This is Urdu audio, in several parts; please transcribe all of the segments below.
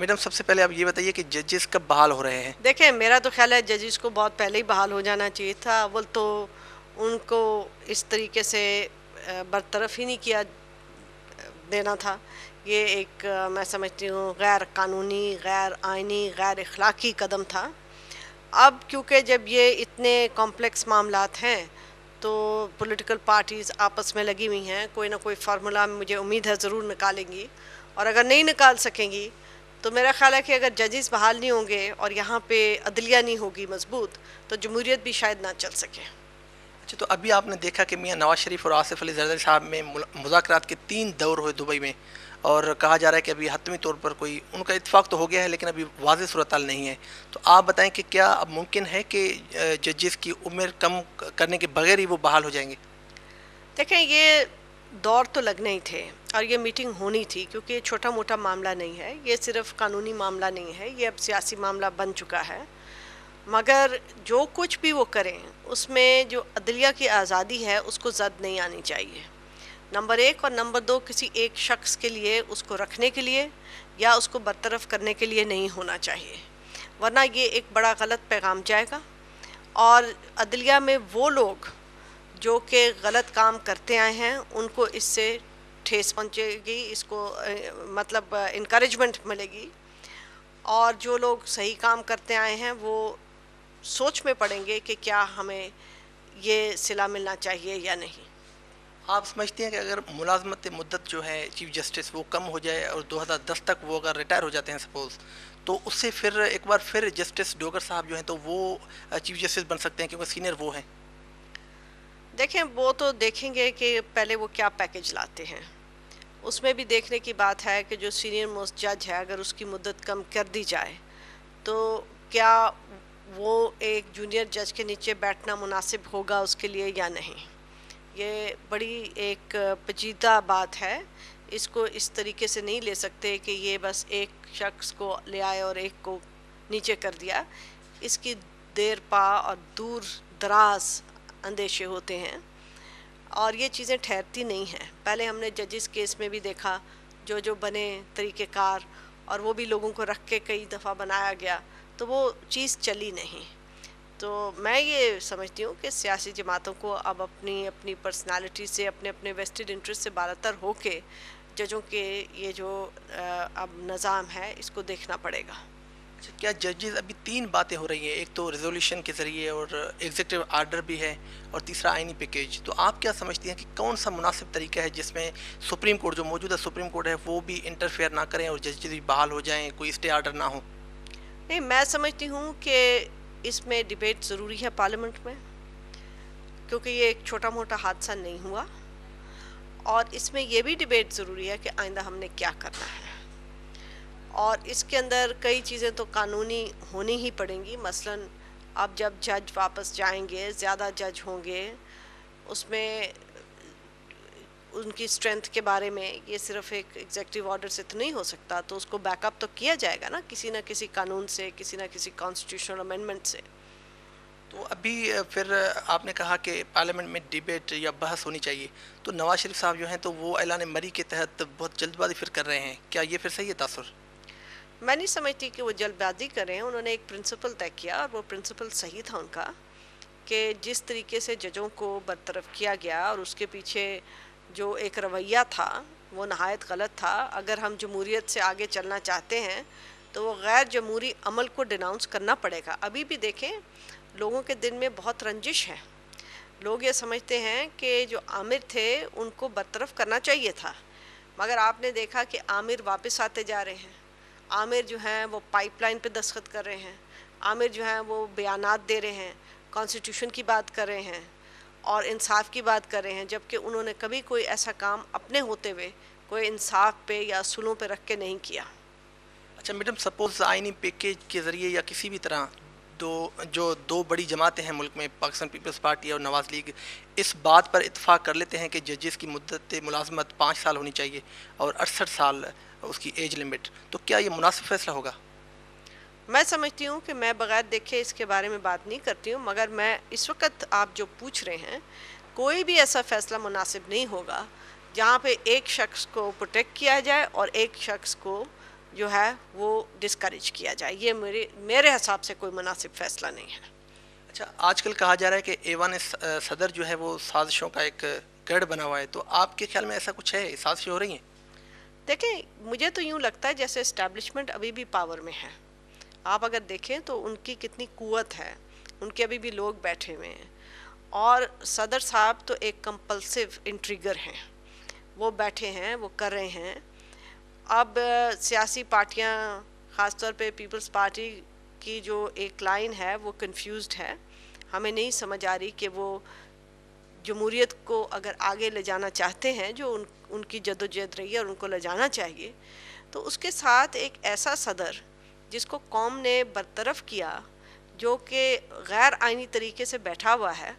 میڈم سب سے پہلے آپ یہ بتائیے کہ ججز کب بحال ہو رہے ہیں؟ دیکھیں میرا تو خیال ہے ججز کو بہت پہلے ہی بحال ہو جانا چاہیے تھا. اول تو ان کو اس طریقے سے برطرف ہی نہیں کیا دینا تھا. یہ ایک میں سمجھتی ہوں غیر قانونی، غیر آئینی، غیر اخلاقی قدم تھا. اب کیونکہ جب یہ اتنے کمپلیکس معاملات ہیں تو پولیٹیکل پارٹیز آپس میں لگی ہوئی ہیں، کوئی نہ کوئی فارمولا مجھے امید ہے ضرور نکالیں گی. اور اگر نہیں نکال سکیں گی تو میرا خیال ہے کہ اگر ججز بحال نہیں ہوں گے اور یہاں پہ عدلیہ نہیں ہوگی مضبوط تو جمہوریت بھی شاید نہ چل سکے. اچھا، تو ابھی آپ نے دیکھا کہ میاں نواز شریف اور آصف علی زرداری صاحب میں مذاکرات کے 3 دور ہوئے دبئی میں، اور کہا جا رہا ہے کہ ابھی حتمی طور پر کوئی ان کا اتفاق تو ہو گیا ہے لیکن ابھی واضح صورتحال نہیں ہے. تو آپ بتائیں کہ کیا اب ممکن ہے کہ ججز کی عمر کم کرنے کے بغیر ہی وہ بحال ہو جائیں گے؟ دیکھیں یہ دور تو لگنے ہی تھے اور یہ میٹنگ ہونی تھی، کیونکہ یہ چھوٹا موٹا معاملہ نہیں ہے، یہ صرف قانونی معاملہ نہیں ہے، یہ اب سیاسی معاملہ بن چکا ہے. مگر جو کچھ بھی وہ کریں اس میں جو عدلیہ کی آزادی ہے اس کو زد نہیں آنی چاہیے. نمبر 1 اور نمبر 2 کسی ایک شخص کے لیے اس کو رکھنے کے لیے یا اس کو برطرف کرنے کے لیے نہیں ہونا چاہیے، ورنہ یہ ایک بڑا غلط پیغام جائے گا. اور عدلیہ میں وہ لوگ جو کہ غلط کام کرتے آئے ہیں ان کو اس سے ٹھیس پہنچے گی، اس کو مطلب انکریجمنٹ ملے گی. اور جو لوگ صحیح کام کرتے آئے ہیں وہ سوچ میں پڑیں گے کہ کیا ہمیں یہ صلہ ملنا چاہیے یا نہیں. آپ سمجھتے ہیں کہ اگر ملازمت مدت جو ہے چیف جسٹس وہ کم ہو جائے اور 2010 تک وہ اگر ریٹائر ہو جاتے ہیں سپوز، تو اس سے پھر ایک بار پھر جسٹس ڈوگر صاحب جو ہیں تو وہ چیف جسٹس بن سکتے ہیں کیونکہ سینئر وہ ہیں؟ دیکھیں وہ تو دیکھیں گے کہ پہلے وہ کیا پیکج لاتے ہیں. اس میں بھی دیکھنے کی بات ہے کہ جو سینئر موسٹ جج ہے اگر اس کی مدت کم کر دی جائے تو کیا وہ ایک جونیئر جج کے نیچے بیٹھنا مناسب ہوگا اس کے لیے یا نہیں. یہ بڑی ایک پیچیدہ بات ہے، اس کو اس طریقے سے نہیں لے سکتے کہ یہ بس ایک شخص کو لے آئے اور ایک کو نیچے کر دیا. اس کی دیر پا اور دور دراز اندیشے ہوتے ہیں اور یہ چیزیں ٹھہرتی نہیں ہیں. پہلے ہم نے ججز کیس میں بھی دیکھا جو بنے طریقہ کار، اور وہ بھی لوگوں کو رکھ کے کئی دفعہ بنایا گیا تو وہ چیز چلی نہیں. تو میں یہ سمجھتی ہوں کہ سیاسی جماعتوں کو اب اپنی اپنی پرسنالٹی سے، اپنے اپنے ویسٹڈ انٹرسٹ سے بالاتر ہو کے ججوں کے یہ جو اب نظام ہے اس کو دیکھنا پڑے گا. اچھا، کیا ججز ابھی 3 باتیں ہو رہی ہیں، ایک تو ریزولوشن کے ذریعے اور ایگزیکٹو آرڈر بھی ہے اور تیسرا آئینی پیکیج، تو آپ کیا سمجھتی ہیں کہ کون سا مناسب طریقہ ہے جس میں سپریم کورٹ جو موجودہ سپریم کورٹ ہے وہ بھی انٹرفیئر نہ کریں اور ججز بھی بحال ہو جائیں، کوئی اسٹے آرڈر نہ ہو؟ نہیں، میں سمجھتی ہوں کہ اس میں ڈیبیٹ ضروری ہے پارلیمنٹ میں، کیونکہ یہ ایک چھوٹا موٹا حادثہ نہیں ہوا. اور اس میں یہ بھی ڈیبیٹ ضروری ہے کہ آئندہ ہم نے کیا کرنا ہے. اور اس کے اندر کئی چیزیں تو قانونی ہونی ہی پڑیں گی. مثلا اب جب جج واپس جائیں گے، زیادہ جج ہوں گے، اس میں ان کی اسٹرینتھ کے بارے میں یہ صرف ایک ایگزیکٹو آرڈر سے تو نہیں ہو سکتا، تو اس کو بیک اپ تو کیا جائے گا نا کسی نہ کسی قانون سے، کسی نہ کسی کانسٹیٹیوشنل امینڈمنٹ سے. تو ابھی پھر آپ نے کہا کہ پارلیمنٹ میں ڈیبیٹ یا بحث ہونی چاہیے، تو نواز شریف صاحب جو ہیں تو وہ اعلان مری کے تحت بہت جلد بازی پھر کر رہے ہیں، کیا یہ پھر صحیح ہے تاثر؟ میں نہیں سمجھتی کہ وہ جلد بازی کریں. انہوں نے ایک پرنسپل طے کیا اور وہ پرنسپل صحیح تھا ان کا، کہ جس طریقے سے ججوں کو برطرف کیا گیا اور اس کے پیچھے جو ایک رویہ تھا وہ نہایت غلط تھا. اگر ہم جمہوریت سے آگے چلنا چاہتے ہیں تو وہ غیر جمہوری عمل کو ڈیناؤنس کرنا پڑے گا. ابھی بھی دیکھیں لوگوں کے دل میں بہت رنجش ہے. لوگ یہ سمجھتے ہیں کہ جو عامر تھے ان کو برطرف کرنا چاہیے تھا، مگر آپ نے دیکھا کہ عامر واپس آتے جا رہے ہیں. عامر جو ہیں وہ پائپ لائن پہ دستخط کر رہے ہیں، عامر جو ہیں وہ بیانات دے رہے ہیں، کانسٹیٹیوشن کی بات کر رہے ہیں اور انصاف کی بات کر رہے ہیں، جبکہ انہوں نے کبھی کوئی ایسا کام اپنے ہوتے ہوئے کوئی انصاف پہ یا اصولوں پہ رکھ کے نہیں کیا. اچھا میڈم، سپوز آئینی پیکیج کے ذریعے یا کسی بھی طرح دو بڑی جماعتیں ہیں ملک میں، پاکستان پیپلز پارٹی اور نواز لیگ، اس بات پر اتفاق کر لیتے ہیں کہ ججز کی مدت ملازمت 5 سال ہونی چاہیے اور 68 سال اس کی ایج لمٹ، تو کیا یہ مناسب فیصلہ ہوگا؟ میں سمجھتی ہوں کہ میں بغیر دیکھے اس کے بارے میں بات نہیں کرتی ہوں، مگر میں اس وقت آپ جو پوچھ رہے ہیں کوئی بھی ایسا فیصلہ مناسب نہیں ہوگا جہاں پہ ایک شخص کو پروٹیکٹ کیا جائے اور ایک شخص کو جو ہے وہ ڈسکریج کیا جائے. یہ میرے حساب سے کوئی مناسب فیصلہ نہیں ہے. اچھا، آج کل کہا جا رہا ہے کہ ایوان صدر جو ہے وہ سازشوں کا ایک گڑھ بنا ہوا ہے، تو آپ کے خیال میں ایسا کچھ ہے، سازشیں ہو رہی ہیں؟ دیکھیں مجھے تو یوں لگتا ہے جیسے اسٹیبلشمنٹ ابھی بھی پاور میں ہے. آپ اگر دیکھیں تو ان کی کتنی قوت ہے، ان کے ابھی بھی لوگ بیٹھے ہوئے ہیں. اور صدر صاحب تو ایک کمپلسو انٹریگر ہیں، وہ بیٹھے ہیں، وہ کر رہے ہیں. اب سیاسی پارٹیاں، خاص طور پہ پیپلز پارٹی کی جو ایک لائن ہے وہ کنفیوزڈ ہے. ہمیں نہیں سمجھ آ رہی کہ وہ جمہوریت کو اگر آگے لے جانا چاہتے ہیں، جو ان کی جد و جہد رہی ہے اور ان کو لے جانا چاہیے، تو اس کے ساتھ ایک ایسا صدر جس کو قوم نے برطرف کیا، جو کہ غیر آئینی طریقے سے بیٹھا ہوا ہے،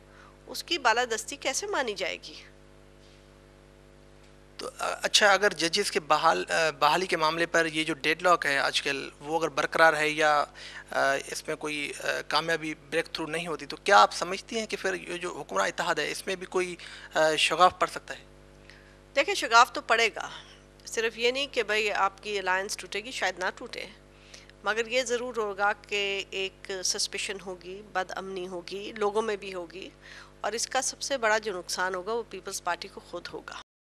اس کی بالادستی کیسے مانی جائے گی؟ تو اچھا، اگر ججز کے بحالی کے معاملے پر یہ جو ڈیڈ لاک ہے آج کل، وہ اگر برقرار ہے یا اس میں کوئی کامیابی بریک تھرو نہیں ہوتی، تو کیا آپ سمجھتی ہیں کہ پھر یہ جو حکمراں اتحاد ہے اس میں بھی کوئی شگاف پڑ سکتا ہے؟ دیکھیں شگاف تو پڑے گا، صرف یہ نہیں کہ بھئی آپ کی الائنس ٹوٹے گی، شاید نہ ٹوٹے، مگر یہ ضرور ہوگا کہ ایک سسپیشن ہوگی، بد امنی ہوگی، لوگوں میں بھی ہوگی، اور اس کا سب سے بڑا جو نقصان ہوگا وہ پیپلز پارٹی کو خود ہوگا.